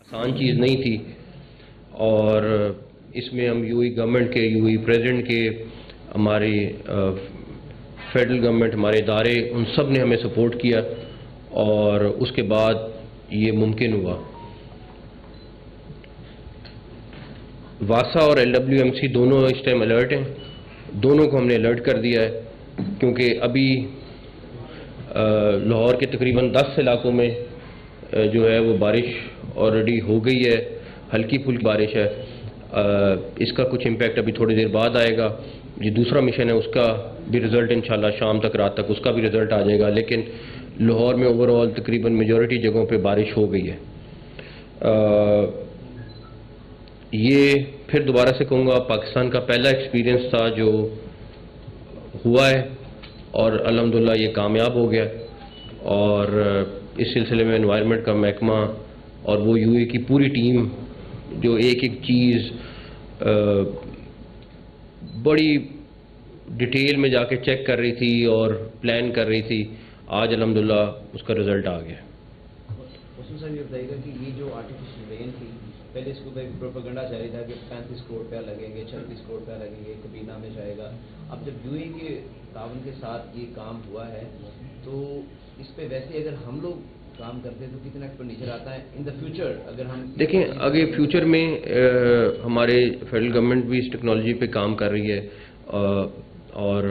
آسان چیز نہیں تھی، اور اس میں ہم یو اے گورنمنٹ کے، یو اے پریزیڈنٹ کے، ہماری فیڈرل گورنمنٹ، ہمارے ادارے، ان سب نے ہمیں سپورٹ کیا، اور اس کے بعد یہ ممکن ہوا۔ واسا اور ایل ڈبلیو ایم سی دونوں اس ٹائم الرٹ ہیں، دونوں کو ہم نے الرٹ کر دیا ہے، کیونکہ ابھی لاہور کے تقریباً 10 علاقوں میں جو ہے وہ بارش آلریڈی ہو گئی ہے، ہلکی پھلکی بارش ہے۔ اس کا کچھ امپیکٹ ابھی تھوڑی دیر بعد آئے گا۔ جو دوسرا مشن ہے اس کا بھی رزلٹ انشاءاللہ شام تک، رات تک اس کا بھی رزلٹ آ جائے گا، لیکن لاہور میں اوور آل تقریباً میجورٹی جگہوں پہ بارش ہو گئی ہے۔ یہ پھر دوبارہ سے کہوں گا، پاکستان کا پہلا ایکسپیرینس تھا جو ہوا ہے، اور الحمدللہ یہ کامیاب ہو گیا، اور اس سلسلے میں انوائرمنٹ کا محکمہ اور وہ یو اے کی پوری ٹیم جو ایک ایک چیز بڑی ڈیٹیل میں جا کے چیک کر رہی تھی اور پلان کر رہی تھی، آج الحمدللہ اس کا رزلٹ آ گیا۔ حسن صاحب یہ بتائیے گا کہ یہ جو آرٹیفیشل رین تھی، پہلے اس کو پروپیگنڈا چل رہا تھا کہ 35 کروڑ روپیہ لگیں گے، 36 کروڑ روپیہ لگیں گے، کبینہ میں جائے گا۔ اب جب یو اے کے تعاون کے ساتھ یہ کام ہوا ہے تو اس پہ ویسے اگر ہم لوگ کام کرتے ہیں تو کتنا ایکسپینڈیچر آتا ہے ان دا فیوچر؟ اگر ہم دیکھیں آگے فیوچر میں ہمارے فیڈرل گورنمنٹ بھی اس ٹیکنالوجی پہ کام کر رہی ہے، اور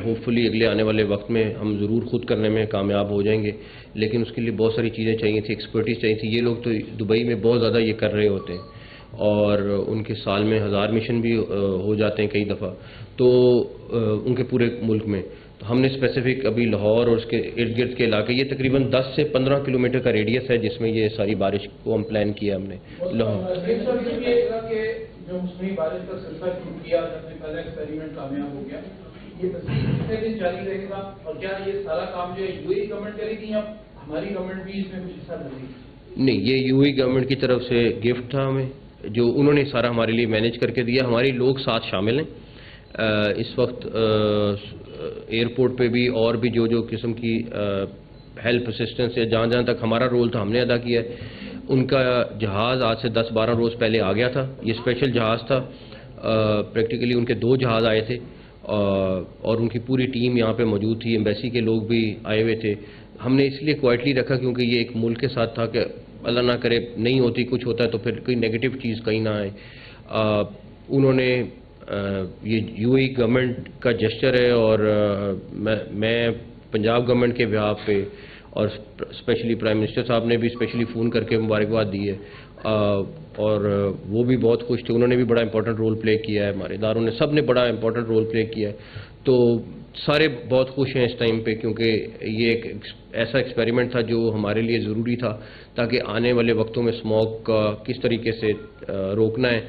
ہوپ فلی اگلے آنے والے وقت میں ہم ضرور خود کرنے میں کامیاب ہو جائیں گے، لیکن اس کے لیے بہت ساری چیزیں چاہیے تھی، ایکسپرٹیز چاہیے تھی۔ یہ لوگ تو دبئی میں بہت زیادہ یہ کر رہے ہوتے ہیں، اور ان کے سال میں 1000 مشن بھی ہو جاتے ہیں کئی دفعہ، تو ان کے پورے ملک میں۔ تو ہم نے اسپیسیفک ابھی لاہور اور اس کے ارد گرد کے علاقے، یہ تقریباً 10 سے 15 کلومیٹر کا ریڈیس ہے جس میں یہ ساری بارش کو ہم پلان کیا ہم نے۔ جو موسمی بارش کا سلسلہ شروع کیا، سب سے پہلا ایکسپیریمنٹ کامیاب ہو گیا، یہ مزید کتنے دن جاری رہے گا، اور کیا یہ سارا کام جو ہے یو اے گورنمنٹ کرے گی یا ہماری گورنمنٹ بھی اس میں کچھ حصہ لے گی؟ نہیں، یہ یو اے گورنمنٹ کی طرف سے گفٹ تھا ہمیں، جو انہوں نے سارا ہمارے لیے مینیج کر کے دیا۔ ہمارے لوگ ساتھ شامل ہیں اس وقت ایئرپورٹ پہ بھی، اور بھی جو قسم کی ہیلپ اسسٹنس ہے، جہاں جہاں تک ہمارا رول تھا ہم نے ادا کیا ہے۔ ان کا جہاز آج سے 10-12 روز پہلے آ گیا تھا، یہ اسپیشل جہاز تھا، پریکٹیکلی ان کے 2 جہاز آئے تھے، اور ان کی پوری ٹیم یہاں پہ موجود تھی، ایمبیسی کے لوگ بھی آئے ہوئے تھے۔ ہم نے اس لیے کوائٹلی رکھا کیونکہ یہ ایک ملک کے ساتھ تھا کہ اللہ نہ کرے نہیں ہوتی کچھ ہوتا ہے تو پھر کوئی نیگیٹو چیز کہیں نہ آئے۔ انہوں نے یہ یو اے گورنمنٹ کا جسچر ہے، اور میں پنجاب گورنمنٹ کے بہاف پہ، اور اسپیشلی پرائم منسٹر صاحب نے بھی اسپیشلی فون کر کے مبارکباد دی ہے، اور وہ بھی بہت خوش تھے، انہوں نے بھی بڑا امپورٹنٹ رول پلے کیا ہے، ہمارے اداروں نے سب نے بڑا امپورٹنٹ رول پلے کیا ہے، تو سارے بہت خوش ہیں اس ٹائم پہ، کیونکہ یہ ایک ایسا ایکسپیریمنٹ تھا جو ہمارے لیے ضروری تھا، تاکہ آنے والے وقتوں میں اسموک کا کس طریقے سے روکنا ہے۔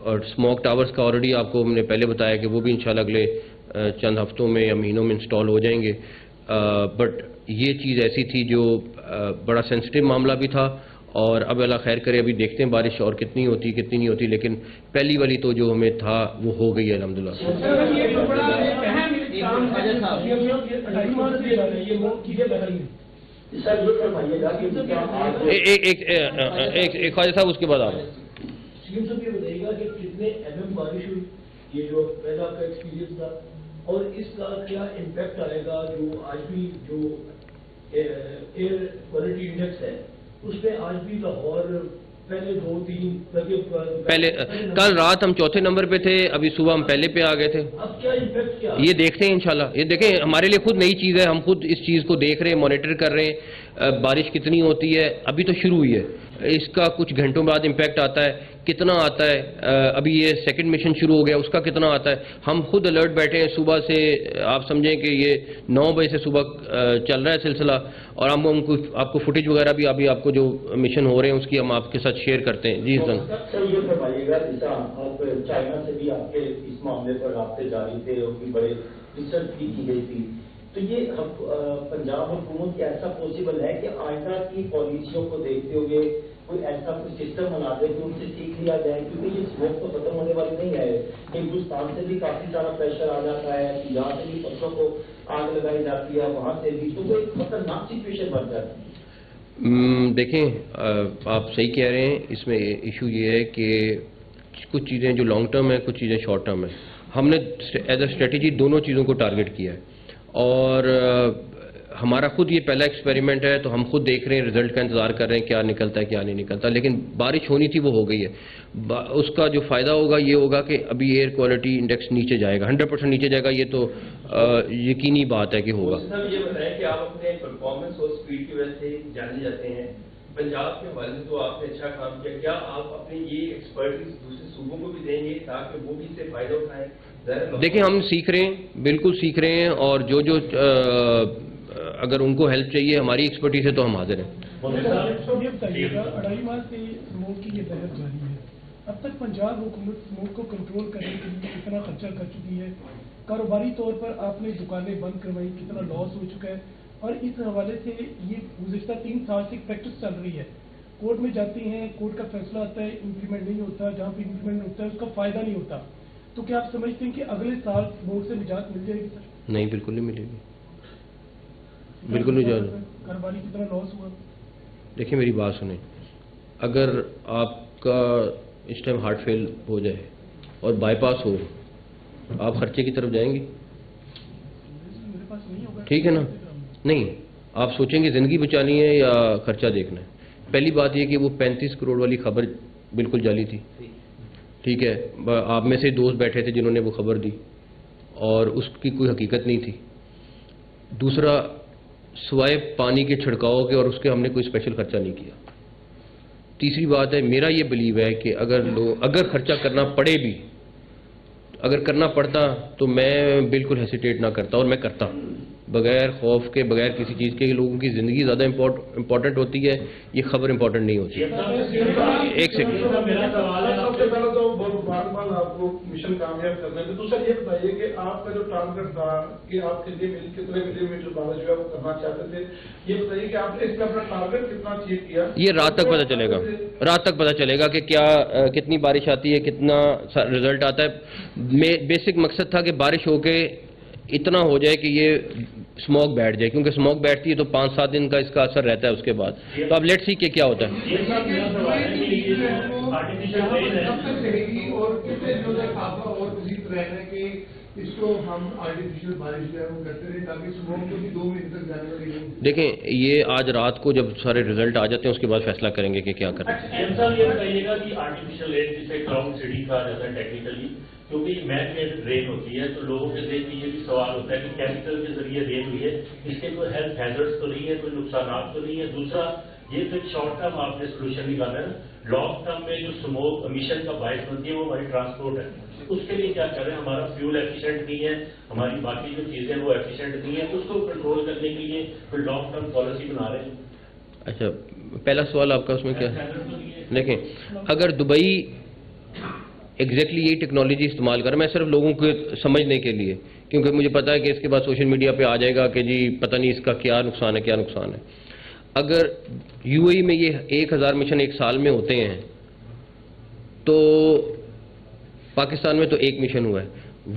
اور اسموک ٹاورز کا آلریڈی آپ کو ہم نے پہلے بتایا کہ وہ بھی انشاءاللہ اگلے چند ہفتوں میں یا مہینوں میں انسٹال ہو جائیں گے، بٹ یہ چیز ایسی تھی جو بڑا سینسٹیو معاملہ بھی تھا، اور اب اللہ خیر کرے، ابھی دیکھتے ہیں بارش اور کتنی ہوتی کتنی نہیں ہوتی، لیکن پہلی والی تو جو ہمیں تھا وہ ہو گئی ہے الحمدللہ۔ ایک خواجہ صاحب اس کے بعد آپ یہ بتائیے گا کہ کتنے بارش ہوئی، یہ جو پہلا آپ کا ایکسپیرینس تھا، اور اس کا کیا امپیکٹ آئے گا جو آج بھی جو ایئر کوالٹی انڈیکس ہے اس پہ آج بھی لاہور پہلے 2-3 پہلے کل رات ہم 4تھے نمبر پہ تھے، ابھی صبح ہم پہلے پہ آ گئے تھے۔ اب کیا امپیکٹ کیا یہ دیکھتے ہیں انشاءاللہ، یہ دیکھیں ہمارے لیے خود نئی چیز ہے، ہم خود اس چیز کو دیکھ رہے ہیں، مانیٹر کر رہے ہیں، بارش کتنی ہوتی ہے، ابھی تو شروع ہوئی ہے، اس کا کچھ گھنٹوں بعد امپیکٹ آتا ہے، کتنا آتا ہے، ابھی یہ سیکنڈ مشن شروع ہو گیا، اس کا کتنا آتا ہے، ہم خود الرٹ بیٹھے ہیں صبح سے، آپ سمجھیں کہ یہ 9 بجے سے صبح چل رہا ہے سلسلہ، اور ہم آپ کو فوٹیج وغیرہ بھی ابھی آپ کو جو مشن ہو رہے ہیں اس کی ہم آپ کے ساتھ شیئر کرتے ہیں۔ جی حسن سر یہ فرمائیے گا، جیسا آپ چائنا سے بھی آپ کے اس معاملے پر رابطے جاری تھے اور بھی بڑے ریسرچ بھی کی گئی تھی، تو یہ پنجاب حکومت کیا ایسا پاسبل ہے کہ آئندہ کی پالیسیوں کو دیکھتے ہوئے کوئی ایسا کوئی سسٹم بنا دے کہ ان سے سیکھ لیا جائے، کیونکہ یہ اسموک تو ختم ہونے والی نہیں ہے، ہندوستان سے بھی کافی سارا پریشر آ جاتا ہے، یہاں سے بھی فصلوں کو آگ لگائی جاتی ہے، وہاں سے بھی، تو وہ ایک خطرناک سچویشن بن جاتی ہے۔ دیکھیں آپ صحیح کہہ رہے ہیں. اس میں ایشو یہ ہے کہ کچھ چیزیں جو لانگ ٹرم ہیں، کچھ چیزیں شارٹ ٹرم ہیں. ہم نے ایز اے اسٹریٹجی دونوں چیزوں کو ٹارگٹ کیا ہے، اور ہمارا خود یہ پہلا ایکسپیریمنٹ ہے، تو ہم خود دیکھ رہے ہیں، رزلٹ کا انتظار کر رہے ہیں کیا نکلتا ہے کیا نہیں نکلتا. لیکن بارش ہونی تھی وہ ہو گئی ہے. اس کا جو فائدہ ہوگا یہ ہوگا کہ ابھی ایئر کوالٹی انڈیکس نیچے جائے گا، 100% نیچے جائے گا. یہ تو یقینی بات ہے کہ ہوگا. یہ بتائیں کہ آپ اپنے پرفارمنس اور اسپیڈ کی وجہ سے جانے جاتے ہیں. پنجاب کے حوالے سے تو آپ نے اچھا کام کیا، کیا آپ اپنی یہ ایکسپرٹیز دوسرے صوبوں کو بھی دیں گے تاکہ وہ بھی اس سے فائدہ اٹھائیں؟ دیکھیں ہم سیکھ رہے ہیں، بالکل سیکھ رہے ہیں، اور جو اگر ان کو ہیلپ چاہیے ہماری ایکسپرٹیز ہے تو ہم حاضر ہیں. یہ بتائیے گا 2.5 ماہ سے اسموک کی یہ بحث جاری ہے، اب تک پنجاب حکومت اسموک کو کنٹرول کرنے کے لیے کتنا خرچہ کر چکی ہے؟ کاروباری طور پر آپ نے دکانیں بند کروائی، کتنا لاس ہو چکا ہے؟ اور اس حوالے سے یہ گزشتہ 3 سال سے ایک پریکٹس چل رہی ہے، کورٹ میں جاتی ہیں، کورٹ کا فیصلہ آتا ہے، امپلیمنٹ نہیں ہوتا، جہاں پہ امپلیمنٹ ہوتا ہے اس کا فائدہ نہیں ہوتا. تو کیا آپ سمجھتے ہیں کہ اگلے سال اسموک سے نجات مل جائے گی؟ سر نہیں، بالکل نہیں ملے گی، بالکل نہیں جائے گا. کاروباری کتنا لاس ہوا؟ دیکھیں میری بات سنیں، اگر آپ کا اس ٹائم ہارٹ فیل ہو جائے اور بائی پاس ہو، آپ خرچے کی طرف جائیں گے؟ میرے پاس نہیں ہوگا. ٹھیک ہے نا؟ نہیں، آپ سوچیں گے زندگی بچانی ہے یا خرچہ دیکھنا ہے. پہلی بات یہ کہ وہ 35 کروڑ والی خبر بالکل جعلی تھی. ٹھیک ہے، آپ میں سے دوست بیٹھے تھے جنہوں نے وہ خبر دی اور اس کی کوئی حقیقت نہیں تھی. دوسرا، سوائے پانی کے چھڑکاؤ کے اور اس کے ہم نے کوئی اسپیشل خرچہ نہیں کیا. تیسری بات ہے، میرا یہ بلیو ہے کہ اگر خرچہ کرنا پڑے بھی، اگر کرنا پڑتا تو میں بالکل ہیسیٹیٹ نہ کرتا، اور میں کرتا بغیر خوف کے، بغیر کسی چیز کے. لوگوں کی زندگی زیادہ امپورٹنٹ ہوتی ہے، یہ خبر امپورٹنٹ نہیں ہوتی. ایک سیکنڈ، سب سے پہلے تو بہت مبارکباد آپ کو مشن کامیاب کرنے میں. دوسرا یہ بتائیے کہ آپ کا جو ٹارگیٹ تھا کہ آپ کتنے ملی میٹر بارش جو ہے وہ کرنا چاہتے تھے، یہ بتائیے کہ آپ نے اس میں اپنا ٹارگیٹ کتنا اچیو کیا؟ یہ رات تک پتہ چلے گا، رات تک پتہ چلے گا کہ کیا کتنی بارش آتی ہے، کتنا رزلٹ آتا ہے. بیسک مقصد تھا کہ بارش ہو کے اتنا ہو جائے کہ یہ اسموک بیٹھ جائے، کیونکہ اسموک بیٹھتی ہے تو 5-7 دن کا اس کا اثر رہتا ہے اس کے بعد. تو اب لیٹ سی کہ کیا ہوتا ہے. دیکھیں یہ آج رات کو جب سارے رزلٹ آ جاتے ہیں اس کے بعد فیصلہ کریں گے کہ کیا کریں. یہ بتائیے گا کہ آرٹیفیشل رین جسے کلاؤڈ سٹی کہا جاتا ہے ٹیکنیکلی، کیونکہ مین میڈ رین ہوتی ہے تو لوگوں کے ذہن میں یہ بھی سوال ہوتا ہے کہ کیمیکل کے ذریعے رین ہوئی ہے، اس کے کوئی ہیلتھ ہیزرڈس تو نہیں ہے، کوئی نقصانات تو نہیں ہے. دوسرا، یہ تو ایک شارٹ ٹرم آپ نے سولوشن نکالا ہے. لانگ ٹرم میں جو اسموک امیشن کا باعث بنتی ہے وہ ہماری ٹرانسپورٹ ہے، اس کے لیے کیا کر رہے ہیں؟ ہمارا فیول ایفیشینٹ نہیں ہے، ہماری باقی جو چیزیں وہ ایفیشینٹ نہیں ہے، تو اس کو کنٹرول کرنے کے لیے کوئی لانگ ٹرم پالیسی بنا رہے ہیں. اچھا، پہلا سوال آپ کا اس میں کیا ہے؟ دیکھیں اگر دبئی ایگزیکٹلی یہی ٹیکنالوجی استعمال کر، میں صرف لوگوں کو سمجھنے کے لیے، کیونکہ مجھے پتا ہے کہ اس کے بعد سوشل میڈیا پہ آ جائے گا کہ جی پتہ نہیں اس کا کیا نقصان ہے کیا نقصان ہے. اگر یو اے میں یہ 1000 مشن ایک سال میں ہوتے ہیں تو پاکستان میں تو ایک مشن ہوا ہے.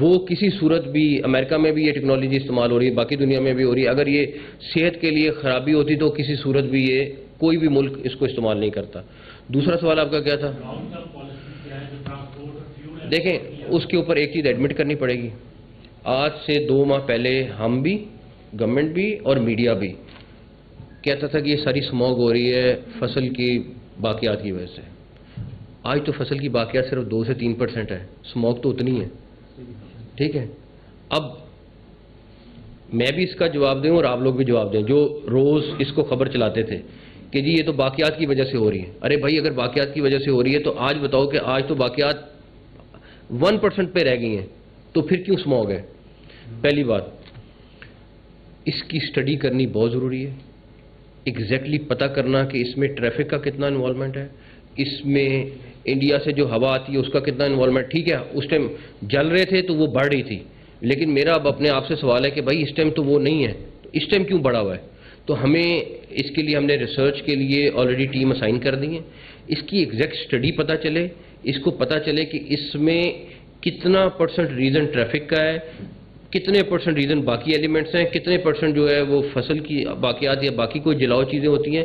وہ کسی صورت بھی، امریکہ میں بھی یہ ٹیکنالوجی استعمال ہو رہی ہے، باقی دنیا میں بھی ہو رہی ہے. اگر یہ صحت کے لیے خرابی ہوتی تو کسی صورت بھی یہ کوئی بھی ملک اس کو استعمال نہیں کرتا. دوسرا سوال آپ کا کیا تھا؟ دیکھیں اس کے اوپر ایک چیز ایڈمٹ کرنی پڑے گی. آج سے 2 ماہ پہلے ہم بھی، گورنمنٹ بھی اور میڈیا بھی کہتا تھا کہ یہ ساری اسموگ ہو رہی ہے فصل کی باقیات کی وجہ سے. آج تو فصل کی باقیات صرف 2 سے 3% ہے، اسموگ تو اتنی ہے. ٹھیک ہے، اب میں بھی اس کا جواب دوں اور آپ لوگ بھی جواب دیں جو روز اس کو خبر چلاتے تھے کہ جی یہ تو باقیات کی وجہ سے ہو رہی ہے. ارے بھائی اگر باقیات کی وجہ سے ہو رہی ہے تو آج بتاؤ کہ آج تو باقیات 1% پہ رہ گئی ہیں تو پھر کیوں اسموگ ہے؟ پہلی بات، اس کی اسٹڈی کرنی بہت ضروری ہے. ایگزیکٹلی پتہ کرنا کہ اس میں ٹریفک کا کتنا انوالومنٹ ہے، اس میں انڈیا سے جو ہوا آتی ہے اس کا کتنا انوالومنٹ. ٹھیک ہے اس ٹائم جل رہے تھے تو وہ بڑھ رہی تھی، لیکن میرا اب اپنے آپ سے سوال ہے کہ بھائی اس ٹائم تو وہ نہیں ہے، اس ٹائم کیوں بڑھا ہوا ہے؟ تو ہمیں اس کے لیے ہم نے ریسرچ کے لیے آلریڈی ٹیم اسائن کر دی ہے. اس کی ایگزیکٹ اسٹڈی پتہ چلے، اس کو پتہ چلے کہ اس میں کتنا % ریزن ٹریفک کا ہے، کتنے % ریزن باقی ایلیمنٹس ہیں، کتنے % جو ہے وہ فصل کی باقیات یا باقی کوئی جلاؤ چیزیں ہوتی ہیں.